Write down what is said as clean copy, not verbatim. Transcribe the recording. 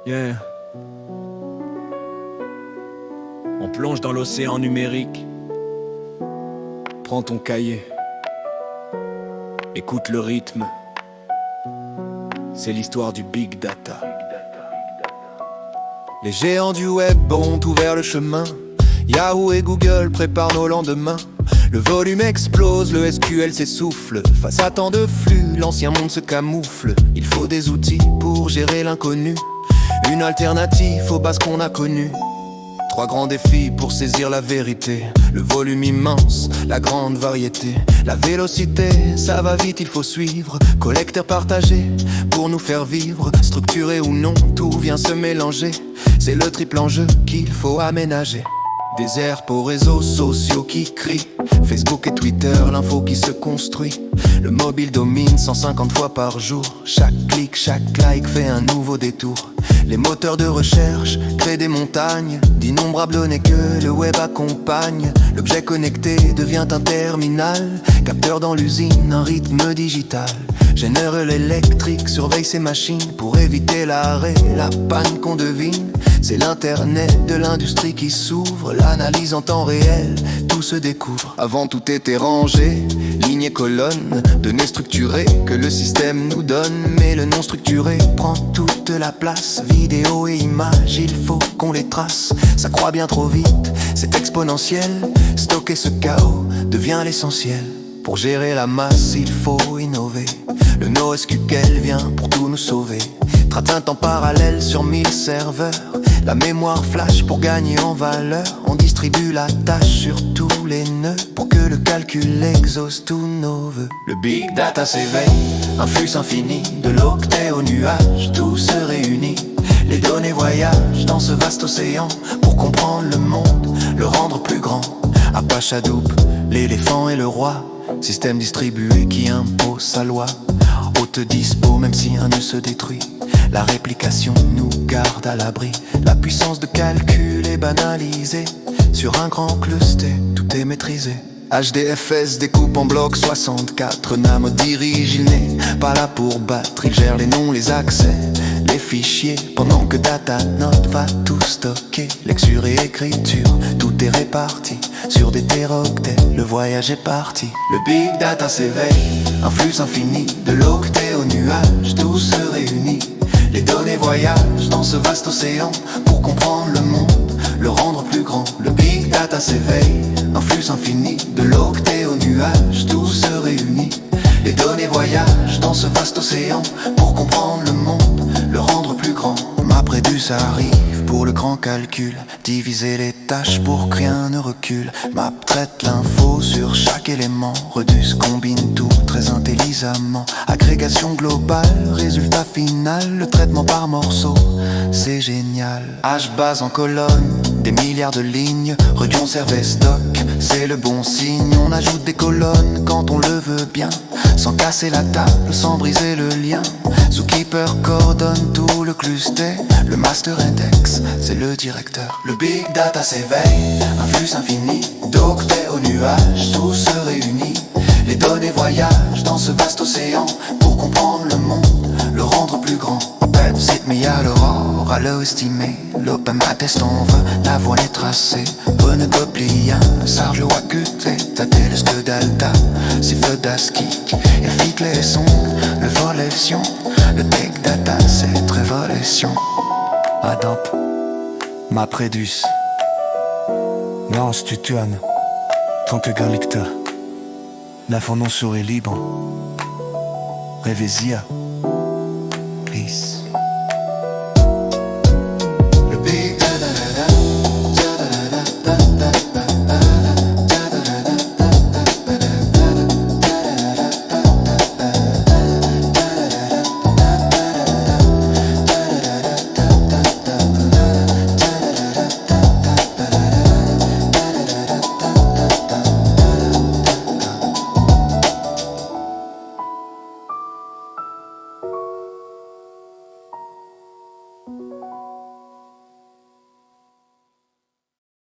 Yeah. On plonge dans l'océan numérique. Prends ton cahier. Écoute le rythme. C'est l'histoire du Big Data. Les géants du web ont ouvert le chemin. Yahoo et Google préparent nos lendemains. Le volume explose, le SQL s'essouffle. Face à tant de flux, l'ancien monde se camoufle. Il faut des outils pour gérer l'inconnu. Une alternative aux bases qu'on a connues. Trois grands défis pour saisir la vérité. Le volume immense, la grande variété. La vélocité, ça va vite, il faut suivre. Collecteur partagé pour nous faire vivre. Structuré ou non, tout vient se mélanger. C'est le triple enjeu qu'il faut aménager. Des airs pour réseaux sociaux qui crient. Facebook et Twitter, l'info qui se construit. Le mobile domine 150 fois par jour. Chaque clic, chaque like fait un nouveau détour. Les moteurs de recherche créent des montagnes d'innombrables données que le web accompagne. L'objet connecté devient un terminal. Capteur dans l'usine, un rythme digital. Général électrique surveille ses machines pour éviter l'arrêt, la panne qu'on devine. C'est l'internet de l'industrie qui s'ouvre. L'analyse en temps réel, tout se découvre. Avant tout était rangé, lignes et colonnes, données structurées que le système nous donne. Mais le non structuré prend toute la place. Vidéos et images, il faut qu'on les trace. Ça croît bien trop vite, c'est exponentiel. Stocker ce chaos devient l'essentiel. Pour gérer la masse, il faut innover. Le NoSQL vient pour tout nous sauver. Traite en parallèle sur 1000 serveurs. La mémoire flash pour gagner en valeur. On distribue la tâche sur tous les nœuds pour que le calcul exauce tous nos vœux. Le Big Data s'éveille, un flux infini. De l'octet au nuage, tout se réunit. Les données voyagent dans ce vaste océan pour comprendre le monde, le rendre plus grand. Apache Hadoop, l'éléphant et le roi. Système distribué qui impose sa loi. Haute dispo même si un nœud se détruit. La réplication nous garde à l'abri. La puissance de calcul est banalisée. Sur un grand cluster, tout est maîtrisé. HDFS découpe en blocs 64. Namo dirige, il n'est pas là pour battre. Il gère les noms, les accès, les fichiers. Pendant que Datanote va tout stocker. Lecture et écriture, tout est réparti sur des téraoctets, le voyage est parti. Le Big Data s'éveille, un flux infini. De l'octet au nuage, tout se réunit. Les données voyagent dans ce vaste océan pour comprendre le monde, le rendre plus grand. Le Big Data s'éveille, un flux infini. De l'octet au nuage, tout se réunit. Les données voyagent dans ce vaste océan pour comprendre le monde, le rendre plus grand. MapReduce arrive pour le grand calcul. Diviser les tâches pour que rien ne recule. Map traite l'info sur chaque élément. Reduce combine tout très intelligemment. Agrégation globale, résultat final. Le traitement par morceaux, c'est génial. HBase en colonne, des milliards de lignes. Redu servait stock, c'est le bon signe. On ajoute des colonnes quand on le veut bien, sans casser la table, sans briser le lien. Zookeeper coordonne tout le cluster. Le master index, c'est le directeur. Le Big Data s'éveille, un flux infini. D'octet au nuage, tout se réunit. Les données voyagent dans ce vaste océan pour comprendre le monde, le rendre plus grand. Zit mais y'a l'aurore, à l'eau estimée. L'open test on veut, la voile est tracée. Bonne coplien, sarge ou accuté. Ta télesque delta, c'est feu d'askik. Et fique les sons, le volection. Le Big Data c'est révolution. Adop, MapReduce. Lance Tutuan, Tranque Galicta. L'info non souris libre. Révésia. Peace.